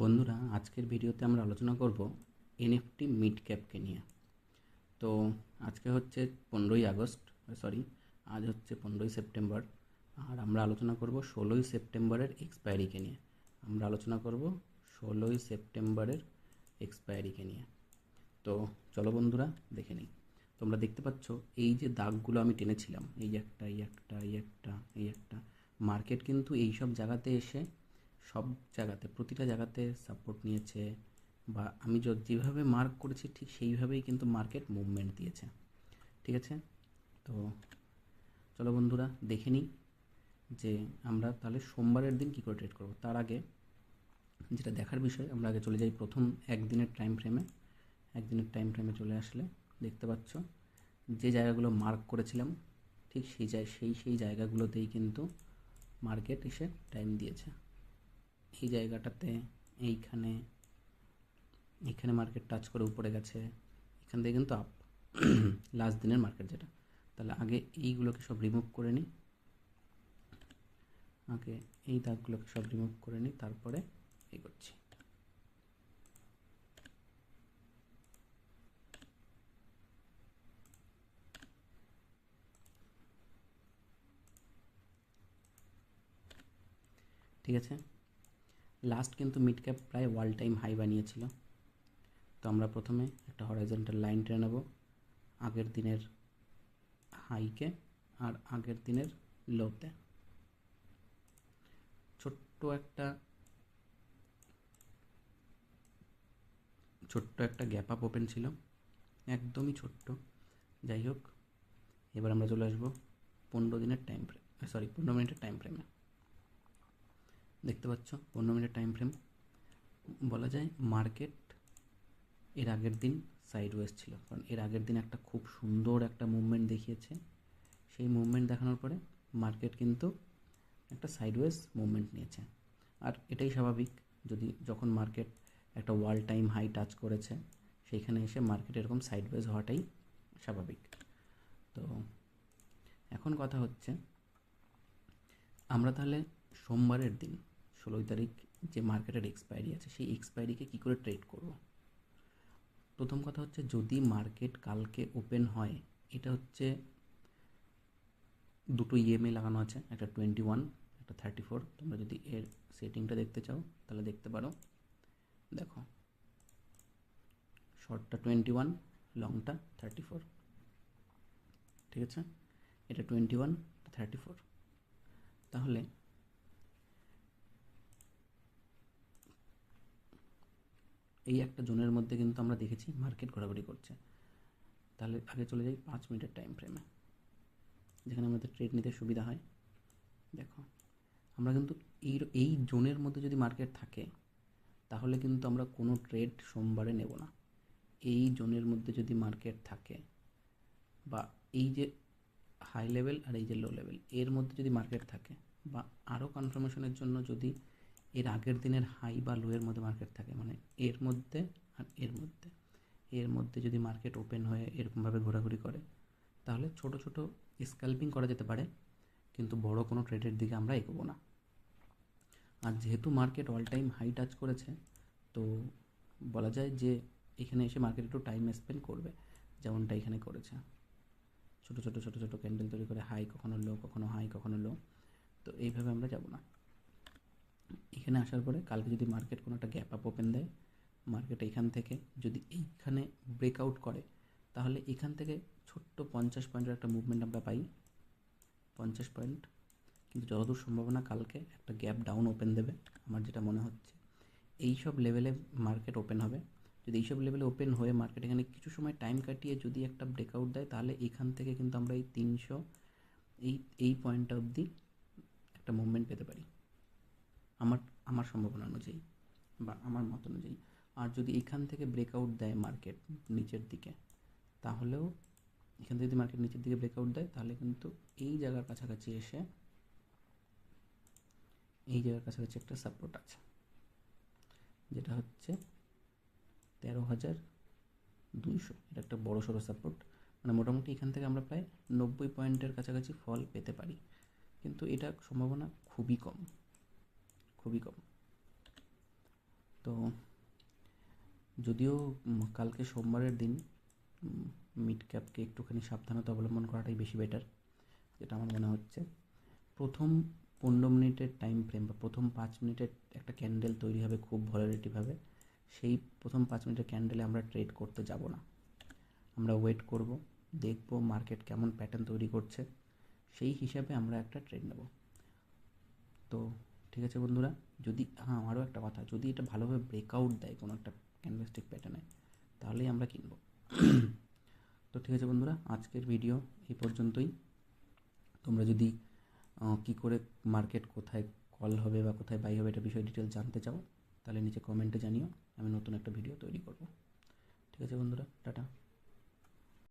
বন্ধুরা, আজকের ভিডিওতে আমরা আলোচনা করব এনএফটি মিড ক্যাপকে নিয়ে। তো আজকে হচ্ছে 15ই আগস্ট, সরি, আজ হচ্ছে 15ই সেপ্টেম্বর। আর আমরা আলোচনা করব 16ই সেপ্টেম্বরের এক্সপায়ারিকে নিয়ে। আমরা আলোচনা করব 16ই সেপ্টেম্বরের এক্সপায়ারিকে নিয়ে। তো চলো বন্ধুরা, দেখে নিই। তোমরা দেখতে পাচ্ছ এই যে দাগগুলো আমি টেনেছিলাম, এই একটা, এই একটা, এই একটা, এই একটা, মার্কেট কিন্তু এই সব জায়গাতে এসে সব জায়গাতে, প্রতিটা জায়গাতে সাপোর্ট নিয়েছে, বা আমি যেভাবে মার্ক করেছি ঠিক সেইভাবেই কিন্তু মার্কেট মুভমেন্ট দিয়েছে। ঠিক আছে, তো চলো বন্ধুরা দেখে নিই যে আমরা তাহলে সোমবারের দিন কী করে ট্রেড করব। তার আগে যেটা দেখার বিষয়, আমরা আগে চলে যাই প্রথম একদিনের টাইম ফ্রেমে। একদিনের টাইম ফ্রেমে চলে আসলে দেখতে পাচ্ছ যে জায়গাগুলো মার্ক করেছিলাম ঠিক সেই জায়গাগুলোতেই কিন্তু মার্কেট এসে টাইম দিয়েছে। এই জায়গাটাতে, এইখানে এখানে মার্কেট টাচ করে উপরে গেছে, এখান থেকে কিন্তু আপ লাস্ট দিনের মার্কেট যেটা। তাহলে আগে এইগুলোকে সব রিমুভ করে নিই, আগে এই দাগগুলোকে সব রিমুভ করে নিই, তারপরে এই করছি। ঠিক আছে, লাস্ট কিন্তু মিড ক্যাপ প্রায় ওয়াল টাইম হাই বানিয়েছিল। তো আমরা প্রথমে একটা হরাইজন্টাল লাইন টেনে নেব আগের দিনের হাইকে আর আগের দিনের লোতে। ছোট্ট একটা গ্যাপ আপ ওপেন ছিল, একদমই ছোট্ট। যাই হোক, এবার আমরা চলে আসবো 15 দিনের টাইম ফ্রেম, সরি 15 মিনিটের টাইম ফ্রেমে। দেখতে পাচ্ছ 15 মিনিটের টাইম ফ্রেম, বলা যায় মার্কেট এর আগের দিন সাইডওয়েজ ছিল, কারণ এর আগের দিন একটা খুব সুন্দর একটা মুভমেন্ট দেখিয়েছে। সেই মুভমেন্ট দেখানোর পরে মার্কেট কিন্তু একটা সাইডওয়েজ মুভমেন্ট নিয়েছে। আর এটাই স্বাভাবিক, যখন মার্কেট একটা ওয়াল টাইম হাই টাচ করেছে সেইখানে এসে মার্কেট এরকম সাইডওয়েজ হওয়াটাই স্বাভাবিক। তো এখন কথা হচ্ছে, আমরা তাহলে সোমবারের দিন 16 তারিখ যে মার্কেটের এক্সপায়ারি আছে সেই এক্সপায়ারিকে কী করে ট্রেড করব। প্রথম কথা হচ্ছে, যদি মার্কেট কালকে ওপেন হয়, এটা হচ্ছে দুটো ইএমএ লাগানো আছে, একটা 21, একটা 34। তোমরা যদি এর সেটিংটা দেখতে চাও তাহলে দেখতে পারো। দেখো, শর্টটা 21, লংটা 34। ঠিক আছে, এটা 21, 34। তাহলে এই একটা জোনের মধ্যে কিন্তু আমরা দেখেছি মার্কেট ঘোরাঘুরি করছে। তাহলে আগে চলে যাই 5 মিনিটের টাইম ফ্রেমে, যেখানে আমাদের ট্রেড নিতে সুবিধা হয়। দেখো, আমরা কিন্তু এই জোনের মধ্যে যদি মার্কেট থাকে তাহলে কিন্তু আমরা কোনো ট্রেড সোমবারে নেব না। এই জোনের মধ্যে যদি মার্কেট থাকে, বা এই যে হাই লেভেল আর এই যে লো লেভেল এর মধ্যে যদি মার্কেট থাকে, বা আরও কনফার্মেশনের জন্য যদি এর আগের দিনের হাই বা লো এর মধ্যে মার্কেট থাকে, মানে এর মধ্যে আর এর মধ্যে যদি মার্কেট ওপেন হয়ে এরকমভাবে ঘোরাঘুরি করে, তাহলে ছোট ছোট স্ক্যাল্পিং করা যেতে পারে, কিন্তু বড় কোনো ট্রেডের দিকে আমরা এগোবো না। আর যেহেতু market all time high touch করেছে, তো বলা যায় যে এখানে এসে মার্কেট একটু টাইম স্পেন্ড করবে, যেমনটা এখানে করেছে। ছোটো ছোটো ছোটো ছোটো ক্যান্ডেল তৈরি করে হাই কখনো লো, কখনো হাই কখনো লো। তো এইভাবে আমরা যাব না। এখানে আসার পরে কালকে যদি মার্কেট কোনো একটা গ্যাপ আপ ওপেন দেয়, মার্কেট এইখান থেকে যদি এইখানে ব্রেকআউট করে, তাহলে এখান থেকে ছোট্ট 50 পয়েন্টের একটা মুভমেন্ট আমরা পাই, 50 পয়েন্ট। কিন্তু যতদূর সম্ভাবনা কালকে একটা গ্যাপ ডাউন ওপেন দেবে, আমার যেটা মনে হচ্ছে এই সব লেভেলে মার্কেট ওপেন হবে। যদি এইসব লেভেলে ওপেন হয়ে মার্কেট এখানে কিছু সময় টাইম কাটিয়ে যদি একটা ব্রেকআউট দেয়, তাহলে এখান থেকে কিন্তু আমরা এই 300 এই পয়েন্ট অবধি একটা মুভমেন্ট পেতে পারি আমার আমার সম্ভাবনা অনুযায়ী বা আমার মত অনুযায়ী। আর যদি এখান থেকে ব্রেকআউট দেয় মার্কেট নিচের দিকে, তাহলেও এখান থেকে যদি মার্কেট নিচের দিকে ব্রেকআউট দেয়, তাহলে কিন্তু এই জায়গার কাছাকাছি এসে এই জায়গার কাছাকাছি একটা সাপোর্ট আছে, যেটা হচ্ছে 13,200। এটা একটা বড় সড়ো সাপোর্ট, মানে মোটামুটি এখান থেকে আমরা প্রায় 90 পয়েন্টের কাছাকাছি ফল পেতে পারি, কিন্তু এটা সম্ভাবনা খুবই কম, খুবই কম। তো যদিও কালকে সোমবারের দিন মিড ক্যাপকে একটুখানি সাবধানতা অবলম্বন করাটাই বেশি বেটার, যেটা আমার মনে হচ্ছে। প্রথম 15 মিনিটের টাইম ফ্রেম বা প্রথম 5 মিনিটের একটা ক্যান্ডেল তৈরি হবে খুব ভলাটিলিটিভাবে, সেই প্রথম 5 মিনিটের ক্যান্ডেলে আমরা ট্রেড করতে যাব না। আমরা ওয়েট করব, দেখব মার্কেট কেমন প্যাটার্ন তৈরি করছে, সেই হিসাবে আমরা একটা ট্রেড নেব। তো ঠিক আছে বন্ধুরা, যদি আরও একটা কথা, যদি এটা ভালোভাবে ব্রেকআউট দেয় কোনো একটা ক্যান্ডেলস্টিক প্যাটার্নে, তাহলেই আমরা কিনব। তো ঠিক আছে বন্ধুরা, আজকের ভিডিও এই পর্যন্তই। তোমরা যদি কী করে মার্কেট কোথায় কল হবে বা কোথায় বাই হবে এটা বিষয়ে ডিটেলস জানতে চাও, তাহলে নিচে কমেন্টে জানিও, আমি নতুন একটা ভিডিও তৈরি করব। ঠিক আছে বন্ধুরা, টাটা।